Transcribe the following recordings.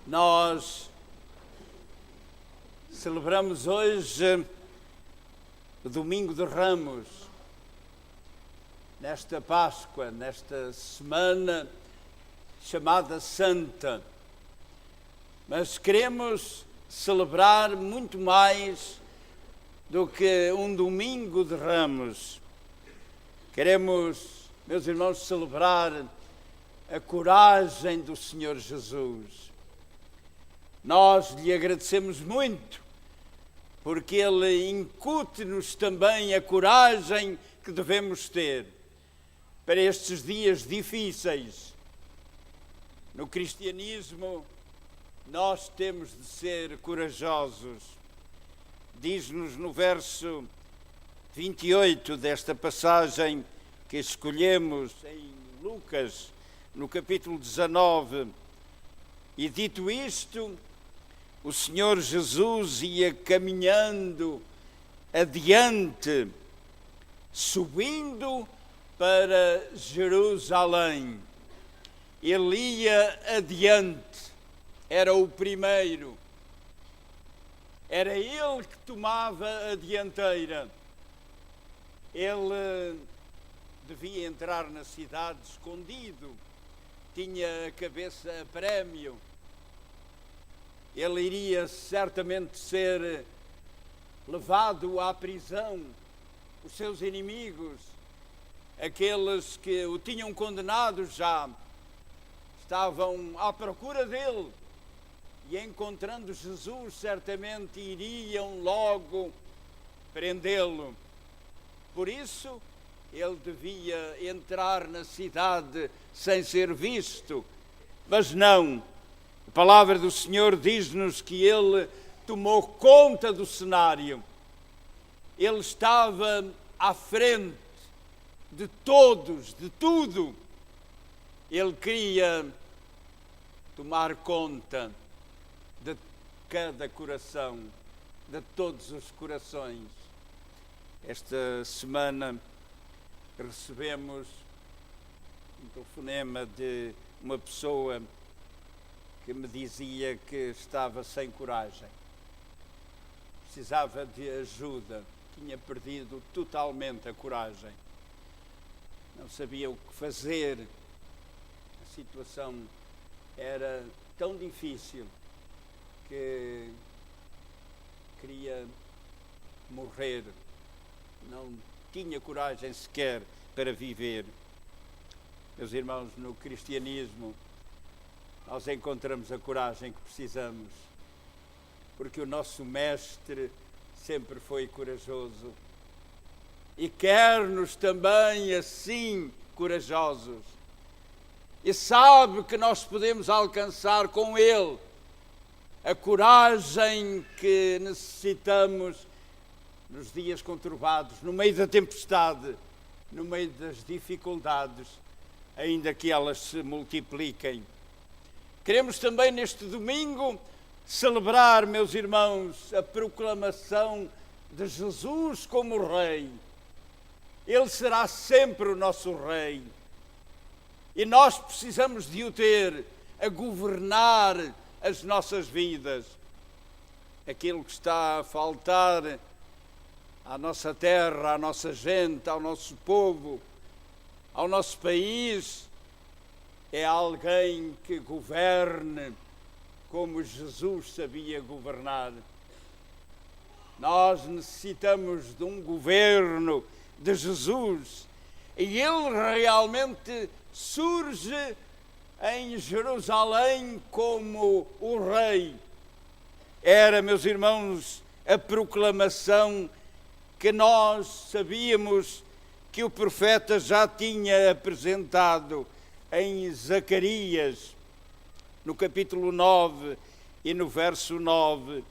Nós celebramos hoje o Domingo de Ramos, nesta Páscoa, nesta semana chamada Santa. Mas queremos celebrar muito mais do que um Domingo de Ramos. Queremos, meus irmãos, celebrar a coragem do Senhor Jesus. Nós lhe agradecemos muito, porque Ele incute-nos também a coragem que devemos ter para estes dias difíceis. No cristianismo, nós temos de ser corajosos. Diz-nos no verso 28 desta passagem que escolhemos em Lucas, no capítulo 19, e dito isto, o Senhor Jesus ia caminhando adiante, subindo para Jerusalém. Ele ia adiante, era o primeiro. Era ele que tomava a dianteira. Ele devia entrar na cidade escondido, tinha a cabeça a prémio. Ele iria certamente ser levado à prisão. Os seus inimigos, aqueles que o tinham condenado já, estavam à procura dele e, encontrando Jesus, certamente iriam logo prendê-lo. Por isso, ele devia entrar na cidade sem ser visto, mas não. A palavra do Senhor diz-nos que ele tomou conta do cenário. Ele estava à frente de todos, de tudo. Ele queria tomar conta de cada coração, de todos os corações. Esta semana recebemos um telefonema de uma pessoa que me dizia que estava sem coragem, precisava de ajuda, tinha perdido totalmente a coragem, não sabia o que fazer, a situação era tão difícil que queria morrer, não tinha coragem sequer para viver. Meus irmãos, no cristianismo, nós encontramos a coragem que precisamos, porque o nosso Mestre sempre foi corajoso e quer-nos também assim corajosos. E sabe que nós podemos alcançar com Ele a coragem que necessitamos nos dias conturbados, no meio da tempestade, no meio das dificuldades, ainda que elas se multipliquem. Queremos também neste domingo celebrar, meus irmãos, a proclamação de Jesus como Rei. Ele será sempre o nosso Rei. E nós precisamos de o ter a governar as nossas vidas. Aquilo que está a faltar à nossa terra, à nossa gente, ao nosso povo, ao nosso país, é alguém que governe como Jesus sabia governar. Nós necessitamos de um governo de Jesus e ele realmente surge em Jerusalém como o Rei. Era, meus irmãos, a proclamação que nós sabíamos que o profeta já tinha apresentado em Zacarias, no capítulo 9 e no verso 9,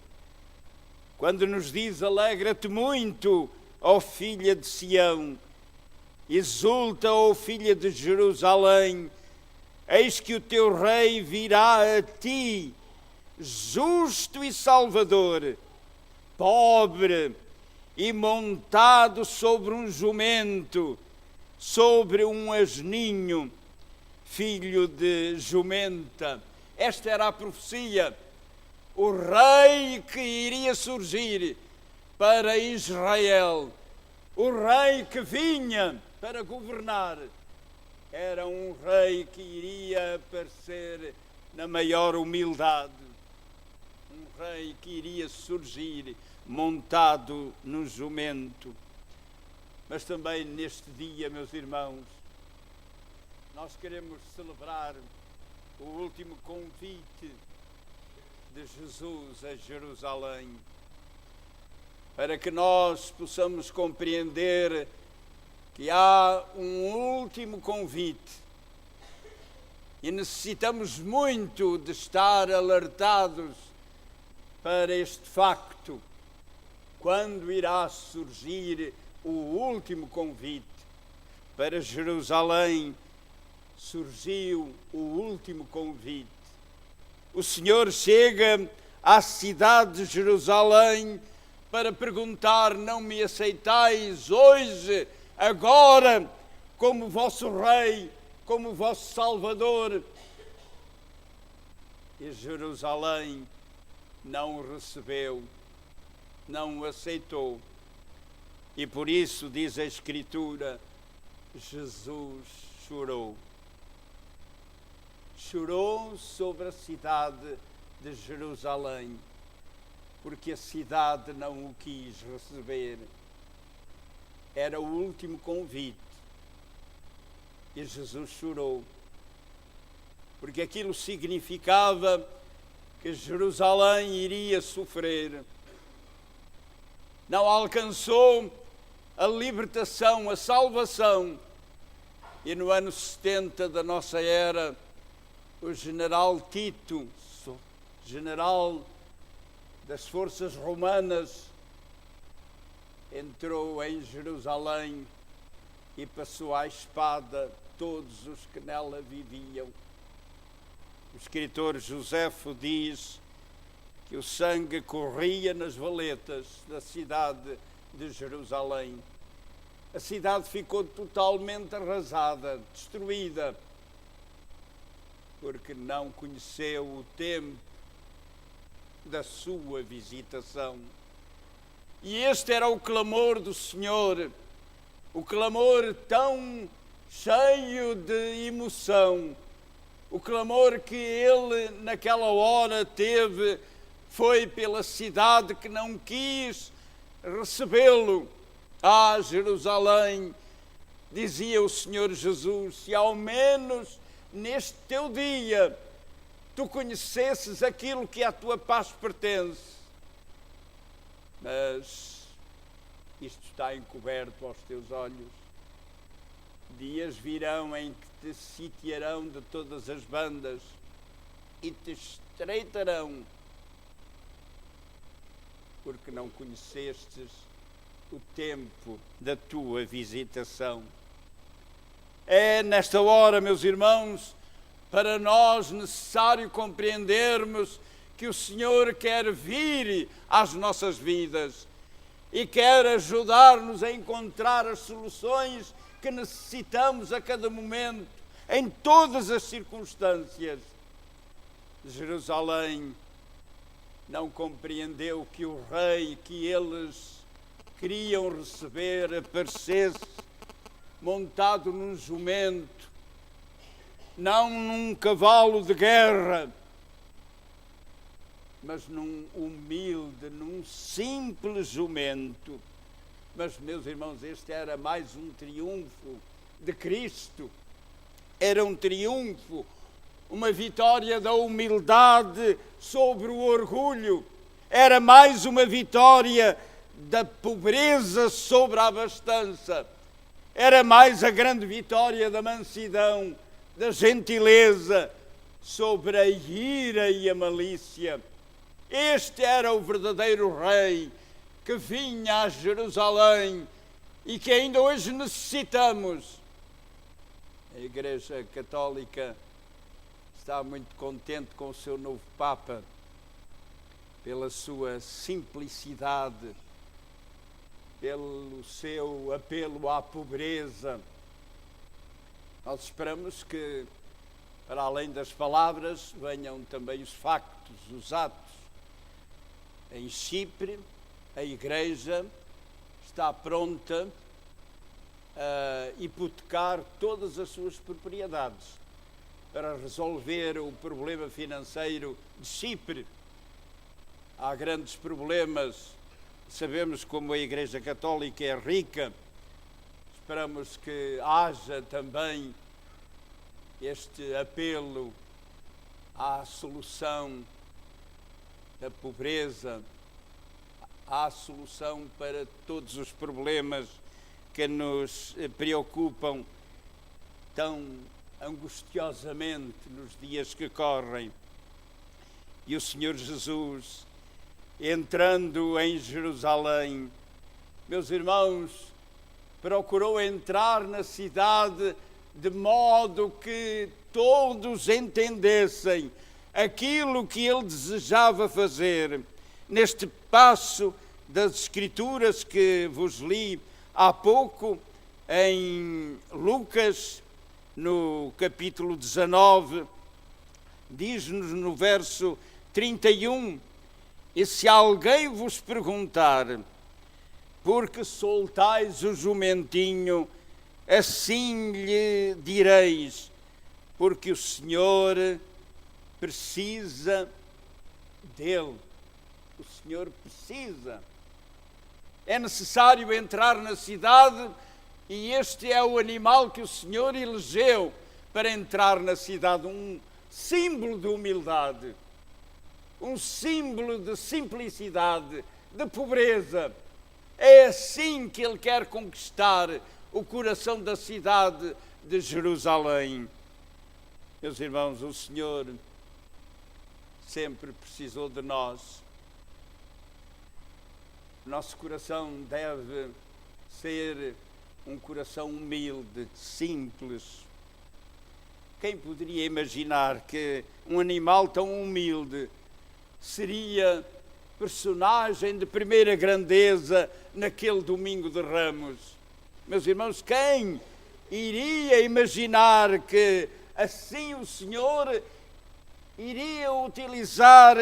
quando nos diz: alegra-te muito, ó filha de Sião, exulta, ó filha de Jerusalém, eis que o teu rei virá a ti, justo e salvador, pobre e montado sobre um jumento, sobre um asninho, filho de jumenta. Esta era a profecia. O rei que iria surgir para Israel, o rei que vinha para governar, era um rei que iria aparecer na maior humildade, um rei que iria surgir montado no jumento. Mas também neste dia, meus irmãos, nós queremos celebrar o último convite de Jesus a Jerusalém, para que nós possamos compreender que há um último convite e necessitamos muito de estar alertados para este facto. Quando irá surgir o último convite para Jerusalém, surgiu o último convite. O Senhor chega à cidade de Jerusalém para perguntar: não me aceitais hoje, agora, como vosso Rei, como vosso Salvador? E Jerusalém não o recebeu, não o aceitou. E por isso, diz a Escritura, Jesus chorou. Chorou sobre a cidade de Jerusalém, porque a cidade não o quis receber. Era o último convite. E Jesus chorou, porque aquilo significava que Jerusalém iria sofrer. Não alcançou a libertação, a salvação. E no ano 70 da nossa era, o general Tito, general das forças romanas, entrou em Jerusalém e passou à espada todos os que nela viviam. O escritor Joséfo diz que o sangue corria nas valetas da cidade de Jerusalém. A cidade ficou totalmente arrasada, destruída, porque não conheceu o tempo da sua visitação. E este era o clamor do Senhor, o clamor tão cheio de emoção, o clamor que ele naquela hora teve foi pela cidade que não quis recebê-lo. Ah, Jerusalém, dizia o Senhor Jesus, se ao menos neste teu dia tu conhecesses aquilo que à tua paz pertence. Mas isto está encoberto aos teus olhos. Dias virão em que te sitiarão de todas as bandas e te estreitarão, porque não conhecestes o tempo da tua visitação. É nesta hora, meus irmãos, para nós necessário compreendermos que o Senhor quer vir às nossas vidas e quer ajudar-nos a encontrar as soluções que necessitamos a cada momento, em todas as circunstâncias. Jerusalém não compreendeu que o rei que eles queriam receber aparecesse montado num jumento, não num cavalo de guerra, mas num humilde, num simples jumento. Mas, meus irmãos, este era mais um triunfo de Cristo. Era um triunfo, uma vitória da humildade sobre o orgulho. Era mais uma vitória da pobreza sobre a abastança. Era mais a grande vitória da mansidão, da gentileza sobre a ira e a malícia. Este era o verdadeiro rei que vinha a Jerusalém e que ainda hoje necessitamos. A Igreja Católica está muito contente com o seu novo Papa, pela sua simplicidade, pelo seu apelo à pobreza. Nós esperamos que para além das palavras, venham também os factos, os atos. Em Chipre, a Igreja está pronta a hipotecar todas as suas propriedades para resolver o problema financeiro de Chipre. Há grandes problemas, sabemos como a Igreja Católica é rica, esperamos que haja também este apelo à solução da pobreza, à solução para todos os problemas que nos preocupam tão angustiosamente nos dias que correm. E o Senhor Jesus, entrando em Jerusalém, meus irmãos, procurou entrar na cidade de modo que todos entendessem aquilo que ele desejava fazer. Neste passo das Escrituras que vos li há pouco, em Lucas, no capítulo 19, diz-nos no verso 31, e se alguém vos perguntar, por que soltais o jumentinho, assim lhe direis, porque o Senhor precisa dele. O Senhor precisa. É necessário entrar na cidade e este é o animal que o Senhor elegeu para entrar na cidade. Um símbolo de humildade, um símbolo de simplicidade, de pobreza. É assim que ele quer conquistar o coração da cidade de Jerusalém. Meus irmãos, o Senhor sempre precisou de nós. Nosso coração deve ser um coração humilde, simples. Quem poderia imaginar que um animal tão humilde seria personagem de primeira grandeza naquele domingo de Ramos? Meus irmãos, quem iria imaginar que assim o Senhor iria utilizar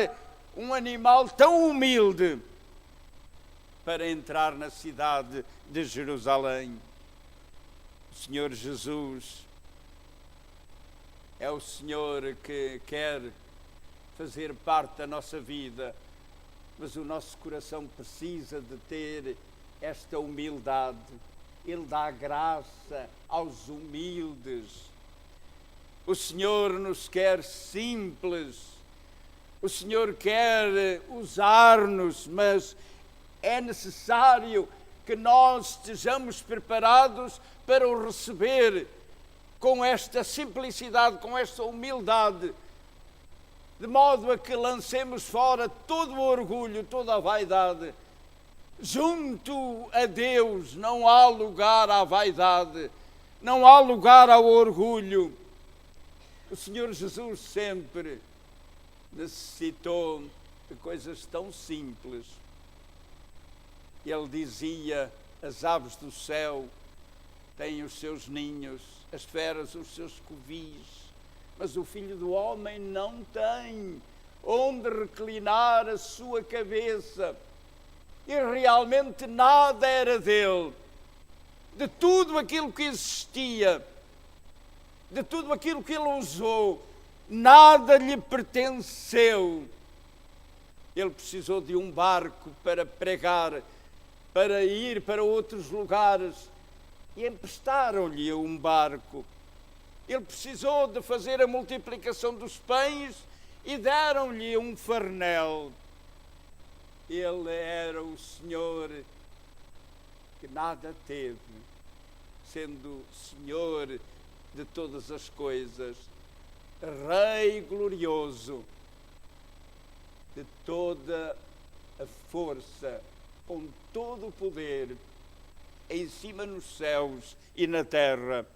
um animal tão humilde para entrar na cidade de Jerusalém? O Senhor Jesus é o Senhor que quer fazer parte da nossa vida, mas o nosso coração precisa de ter esta humildade. Ele dá graça aos humildes. O Senhor nos quer simples. O Senhor quer usar-nos, mas é necessário que nós estejamos preparados para o receber com esta simplicidade, com esta humildade, de modo a que lancemos fora todo o orgulho, toda a vaidade. Junto a Deus não há lugar à vaidade, não há lugar ao orgulho. O Senhor Jesus sempre necessitou de coisas tão simples. Ele dizia: as aves do céu têm os seus ninhos, as feras os seus covis, mas o Filho do Homem não tem onde reclinar a sua cabeça. E realmente nada era dele. De tudo aquilo que existia, de tudo aquilo que ele usou, nada lhe pertenceu. Ele precisou de um barco para pregar, para ir para outros lugares, e emprestaram-lhe um barco. Ele precisou de fazer a multiplicação dos pães e deram-lhe um farnel. Ele era o Senhor que nada teve, sendo Senhor de todas as coisas, Rei glorioso, de toda a força, com todo o poder, em cima nos céus e na terra.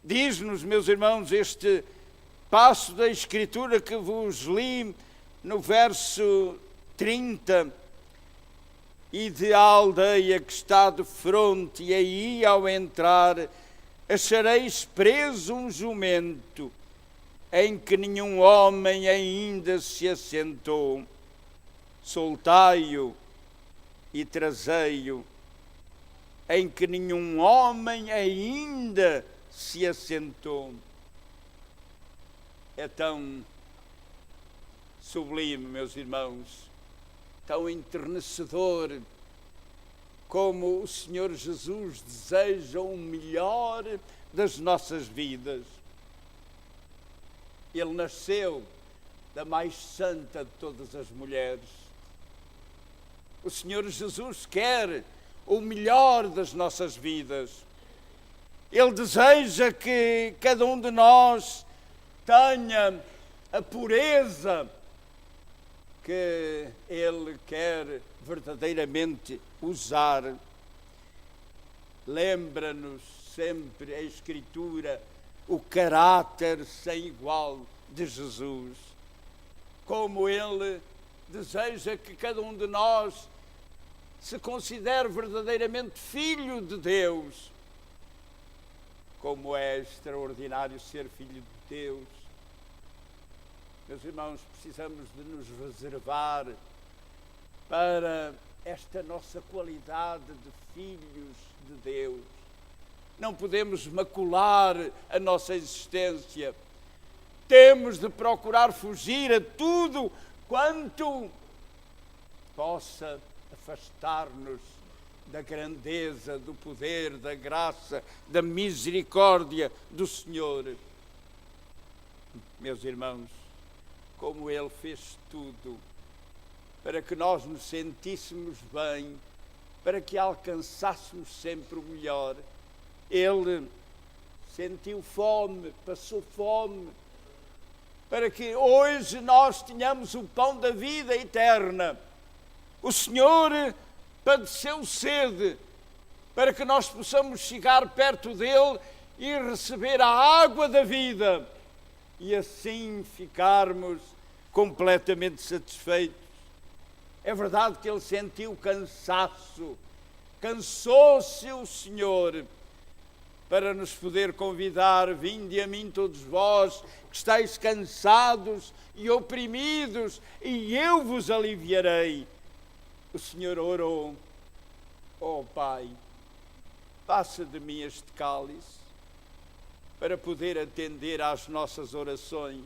Diz-nos, meus irmãos, este passo da Escritura que vos li no verso 30, e de a aldeia que está de fronte, e aí ao entrar achareis preso um jumento, em que nenhum homem ainda se assentou. Soltai-o e trazei-o, em que nenhum homem ainda se assentou. É tão sublime, meus irmãos, tão enternecedor, como o Senhor Jesus deseja o melhor das nossas vidas. Ele nasceu da mais santa de todas as mulheres. O Senhor Jesus quer o melhor das nossas vidas. Ele deseja que cada um de nós tenha a pureza que Ele quer verdadeiramente usar. Lembra-nos sempre a Escritura o caráter sem igual de Jesus. Como Ele deseja que cada um de nós se considere verdadeiramente filho de Deus. Como é extraordinário ser filho de Deus. Meus irmãos, precisamos de nos reservar para esta nossa qualidade de filhos de Deus. Não podemos macular a nossa existência. Temos de procurar fugir a tudo quanto possa afastar-nos da grandeza, do poder, da graça, da misericórdia do Senhor. Meus irmãos, como Ele fez tudo para que nós nos sentíssemos bem, para que alcançássemos sempre o melhor. Ele sentiu fome, passou fome, para que hoje nós tenhamos o pão da vida eterna. O Senhor padeceu sede, para que nós possamos chegar perto dele e receber a água da vida, e assim ficarmos completamente satisfeitos. É verdade que ele sentiu cansaço, cansou-se o Senhor, para nos poder convidar: vinde a mim todos vós que estáis cansados e oprimidos, e eu vos aliviarei. O Senhor orou: ó Pai, passa de mim este cálice, para poder atender às nossas orações.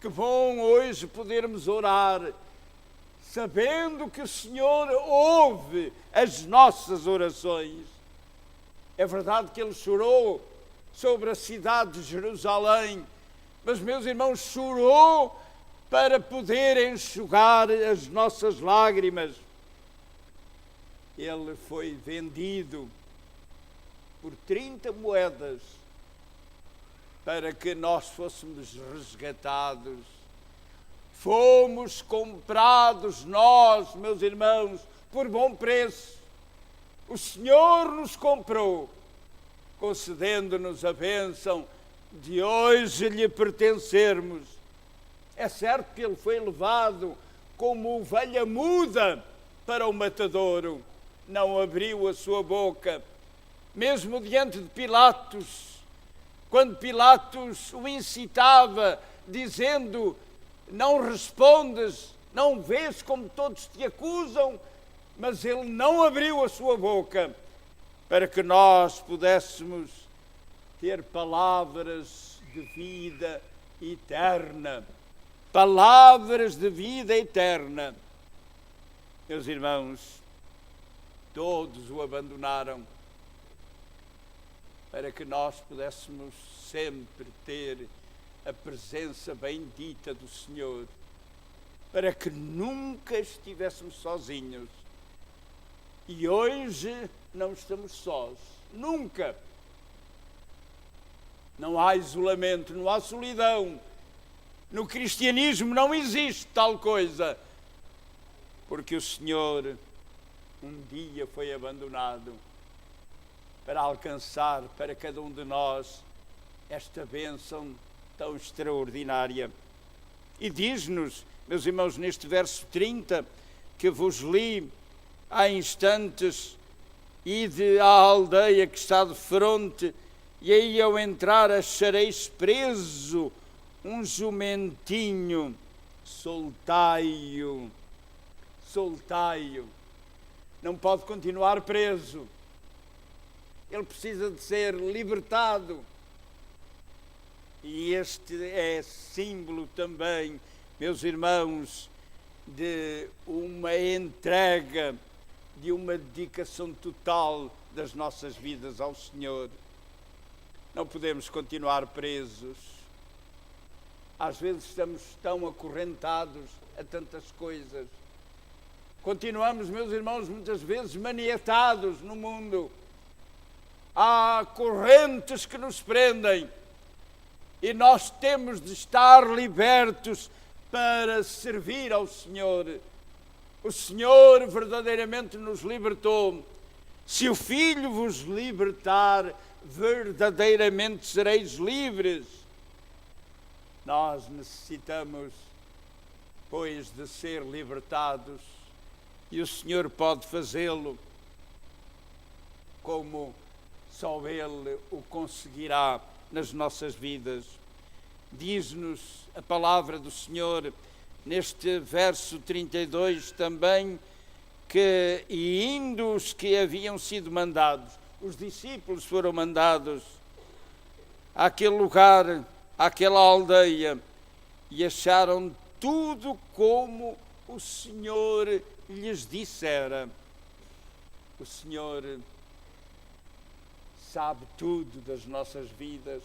Que bom hoje podermos orar, sabendo que o Senhor ouve as nossas orações. É verdade que Ele chorou sobre a cidade de Jerusalém, mas, meus irmãos, chorou para poder enxugar as nossas lágrimas. Ele foi vendido por 30 moedas para que nós fôssemos resgatados. Fomos comprados nós, meus irmãos, por bom preço. O Senhor nos comprou, concedendo-nos a bênção de hoje lhe pertencermos. É certo que ele foi levado como ovelha muda para o matadouro. Não abriu a sua boca, mesmo diante de Pilatos, quando Pilatos o incitava, dizendo: não respondes, não vês como todos te acusam? Mas ele não abriu a sua boca para que nós pudéssemos ter palavras de vida eterna. Palavras de vida eterna. Meus irmãos, todos o abandonaram para que nós pudéssemos sempre ter a presença bendita do Senhor, para que nunca estivéssemos sozinhos. E hoje não estamos sós, nunca. Não há isolamento, não há solidão. No cristianismo não existe tal coisa, porque o Senhor um dia foi abandonado para alcançar para cada um de nós esta bênção tão extraordinária. E diz-nos, meus irmãos, neste verso 30, que vos li há instantes: ide à aldeia que está de fronte, e aí ao entrar achareis preso um jumentinho, soltai-o, soltai-o. Não pode continuar preso. Ele precisa de ser libertado. E este é símbolo também, meus irmãos, de uma entrega, de uma dedicação total das nossas vidas ao Senhor. Não podemos continuar presos. Às vezes estamos tão acorrentados a tantas coisas. Continuamos, meus irmãos, muitas vezes maniatados no mundo. Há correntes que nos prendem e nós temos de estar libertos para servir ao Senhor. O Senhor verdadeiramente nos libertou. Se o Filho vos libertar, verdadeiramente sereis livres. Nós necessitamos, pois, de ser libertados, e o Senhor pode fazê-lo como só Ele o conseguirá nas nossas vidas. Diz-nos a palavra do Senhor, neste verso 32 também, que indo os que haviam sido mandados, os discípulos foram mandados àquele lugar, àquela aldeia, e acharam tudo como o Senhor lhes dissera. O Senhor sabe tudo das nossas vidas.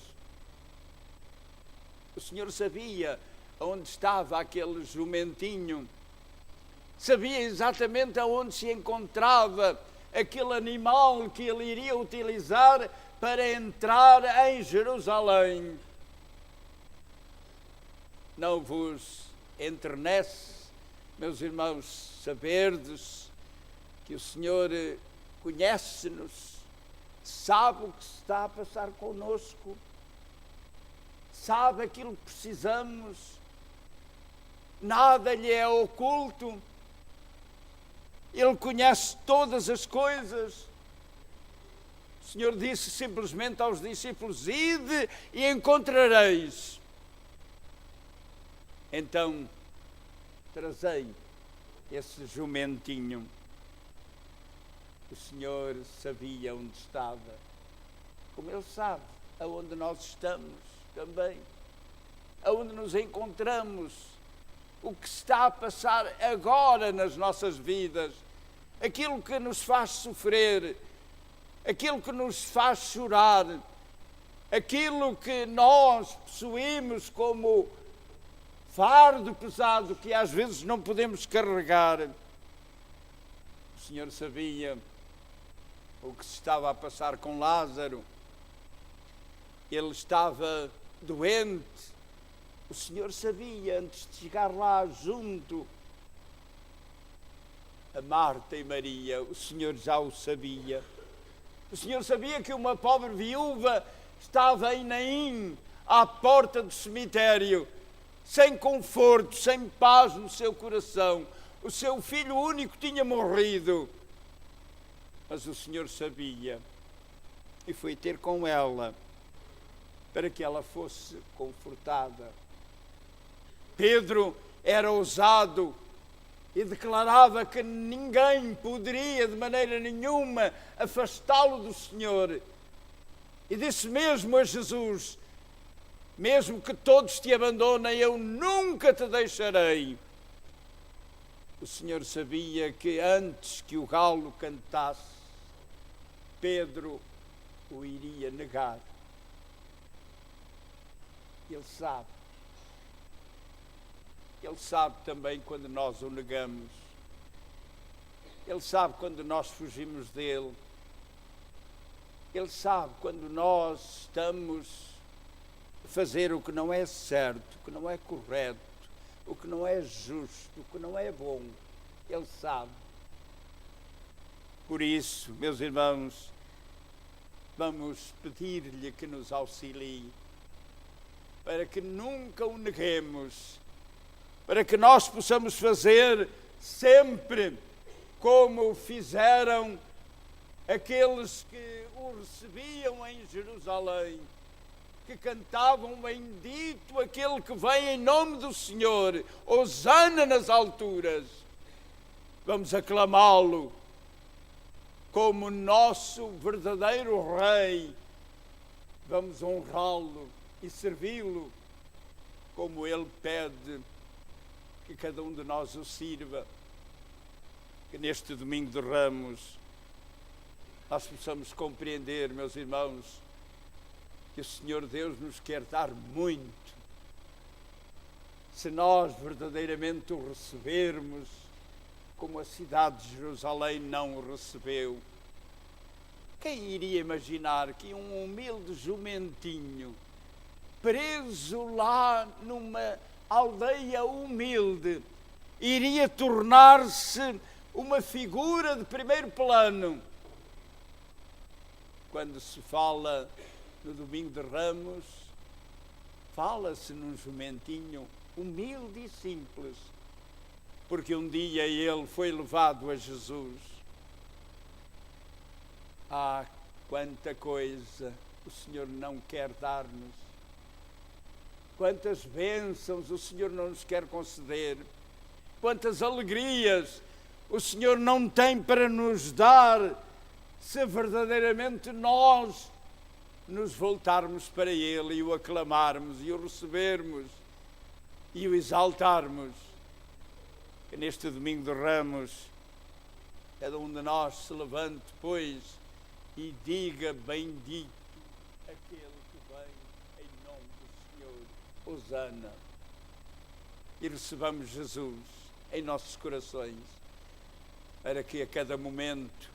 O Senhor sabia onde estava aquele jumentinho, sabia exatamente aonde se encontrava aquele animal que ele iria utilizar para entrar em Jerusalém. Não vos enternece, meus irmãos, saberdes que o Senhor conhece-nos, sabe o que se está a passar conosco, sabe aquilo que precisamos, nada lhe é oculto, Ele conhece todas as coisas. O Senhor disse simplesmente aos discípulos: ide e encontrareis. Então, trazei esse jumentinho. O Senhor sabia onde estava, como Ele sabe aonde nós estamos também, aonde nos encontramos, o que está a passar agora nas nossas vidas, aquilo que nos faz sofrer, aquilo que nos faz chorar, aquilo que nós possuímos como fardo pesado que às vezes não podemos carregar. O Senhor sabia o que se estava a passar com Lázaro. Ele estava doente. O Senhor sabia, antes de chegar lá junto a Marta e Maria, o Senhor já o sabia. O Senhor sabia que uma pobre viúva estava em Naim, à porta do cemitério, sem conforto, sem paz no seu coração. O seu filho único tinha morrido. Mas o Senhor sabia e foi ter com ela para que ela fosse confortada. Pedro era ousado e declarava que ninguém poderia de maneira nenhuma afastá-lo do Senhor. E disse mesmo a Jesus: mesmo que todos te abandonem, eu nunca te deixarei. O Senhor sabia que antes que o galo cantasse, Pedro o iria negar. Ele sabe. Ele sabe também quando nós o negamos. Ele sabe quando nós fugimos dele. Ele sabe quando nós estamos a fazer o que não é certo, o que não é correto, o que não é justo, o que não é bom. Ele sabe. Por isso, meus irmãos, vamos pedir-lhe que nos auxilie, para que nunca o neguemos, para que nós possamos fazer sempre como fizeram aqueles que o recebiam em Jerusalém, que cantavam: bendito aquele que vem em nome do Senhor, hosana nas alturas. Vamos aclamá-lo como nosso verdadeiro Rei. Vamos honrá-lo e servi-lo como Ele pede que cada um de nós o sirva. Que neste domingo de Ramos nós possamos compreender, meus irmãos, que o Senhor Deus nos quer dar muito. Se nós verdadeiramente o recebermos como a cidade de Jerusalém não o recebeu. Quem iria imaginar que um humilde jumentinho, preso lá numa aldeia humilde, iria tornar-se uma figura de primeiro plano? Quando se fala no domingo de Ramos, fala-se num jumentinho humilde e simples, porque um dia ele foi levado a Jesus. Ah, quanta coisa o Senhor não quer dar-nos, quantas bênçãos o Senhor não nos quer conceder, quantas alegrias o Senhor não tem para nos dar, se verdadeiramente nós nos voltarmos para Ele e o aclamarmos e o recebermos e o exaltarmos. Que neste domingo de Ramos cada um de nós se levante, pois, e diga: bendito aquele que vem em nome do Senhor, hosana. E recebamos Jesus em nossos corações, para que a cada momento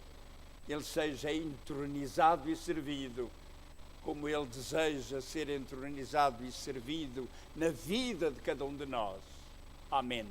Ele seja entronizado e servido, como Ele deseja ser entronizado e servido na vida de cada um de nós. Amém.